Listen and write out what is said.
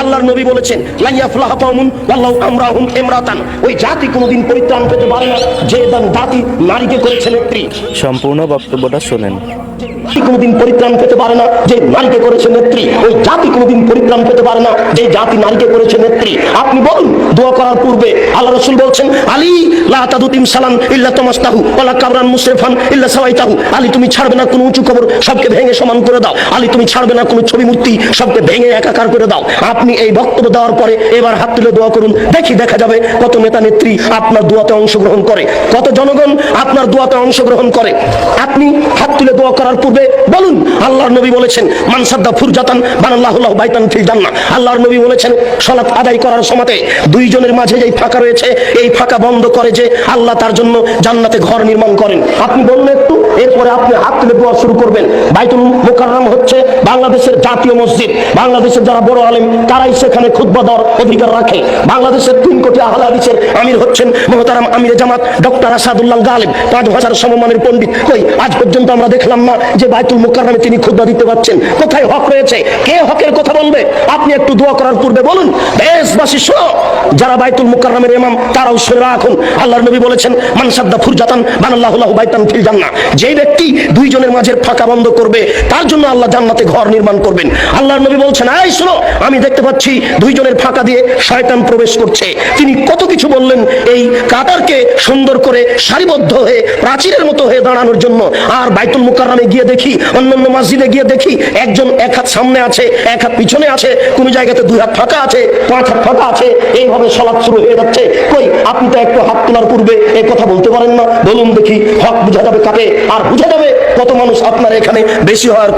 আল্লাহর নবী বলেছেন লাইয়াফলাহা কওমুন ওয়াল্লাহু আমরাহুম ইমরাতান, ওই জাতি কোনোদিন পরিত্রাণ পেতে পারে না যে জাতি নারীকে করেছে নেত্রী। সম্পূর্ণ বক্তব্যটা শোনেন। কোনোদিন পরিত্রাণ পেতে পারে না যে নারীকে করেছে নেত্রী, ওই জাতি কোনোদিন পরিত্রাণ পেতে পারে না যে জাতি নারীকে করেছে নেত্রী। আপনি বলুন, দোয়া করার পূর্বে আল্লাহ রাসূল বলছেন আলী লা তাদুতিম সালাম ইল্লা তামাসতাহু ওয়ালা কাবরান মুসরিফান ইল্লা সাওয়াইতাহু, আলী তুমি ছাড়বে না কোনো উঁচু কবর, সবকে ভেঙে সমান করে দাও। আলী তুমি ছাড়বে না কোনো ছবি মূর্তি, সবকে ভেঙে একাকার করে দাও। আপনি এই বক্তব্য দেওয়ার পরে এবার হাত তুলে দোয়া করুন, দেখা যাবে কত নেতা নেত্রী আপনার দোয়াতে অংশগ্রহণ করে, কত জনগণ আপনার দোয়াতে অংশগ্রহণ করে। আপনি হাত তুলে দোয়া করার পূর্বে বলুন, আল্লাহর নবী বলেছেন মান সাদ্দা ফুরজাতান বানাল্লাহু লাহু বাইতান ফিল জান্নাহ। আল্লাহর নবী বলেছেন সালাত আদায় করার সময়তে দুইজনের মাঝে যেই ফাঁকা রয়েছে এই ফাঁকা বন্ধ করে যে আল্লাহ তার জন্য জান্নাতে ঘর নির্মাণ করেন। আপনি বলুন একটু, এরপরে আপনি হাত তুলে দোয়া শুরু করবেন। বাইতুল মুকাররম হচ্ছে বাংলাদেশের জাতীয় মসজিদ। বাংলাদেশের যারা বড় আলেম তারাই সেখানে খুতবা দেওয়ার অধিকার রাখে। বাংলাদেশের 3 কোটি আহলে হাদিসের আমির হচ্ছেন মুহতারাম আমিরে জামাত ডক্টর আসাদুল্লাহ গালেব, 5000 সমমানের পণ্ডিত। কই আজ পর্যন্ত আমরা দেখলাম না যে বাইতুল মুকাররমে তিনি খুতবা দিতে পারছেন। কোথায় হক রয়েছে? কে হকের কথা বলবে? আপনি একটু দোয়া করার পূর্বে বলুন, দেশবাসী শোনো, যারা বাইতুল মুকাররমের ইমাম তারাও শুনে রাখুন, আল্লাহর নবী বলেছেন মান সাদ্দা ফুরজাতান বানাল্লাহু লাহু বাইতান ফিল জান্নাহ। যেই ব্যক্তি দুইজনের মাঝের ফাঁকা বন্ধ করবে তার জন্য আল্লাহ জান্নাতে ঘর নির্মাণ করবেন। আল্লাহর নবী বলছেন এই শোনো, আমি দেখতে পাচ্ছি দুইজনের ফাঁকা দিয়ে শয়তান প্রবেশ করছে। তিনি কত কিছু বললেন এই কাতারকে সুন্দর করে সারিবদ্ধ হয়ে প্রাচীরের মতো হয়ে দাঁড়ানোর জন্য। আর বাইতুল মুকাররমে গিয়ে দেখি, অন্যান্য মসজিদে গিয়ে দেখি একজন এক হাত সামনে আছে, এক হাত পিছনে আছে, কোন জায়গাতে 2 হাত ফাঁকা আছে, 5 হাত ফাঁকা আছে, এইভাবে সালাত শুরু হয়ে যাচ্ছে। কই আপনি তো একটু হাত তোলার পূর্বে এই কথা বলতে পারেন না? বলুন দেখি, হক বুঝা যাবে কাকে, আর বুঝা যাবে কত মানুষ আপনার এখানে বেশি হওয়ার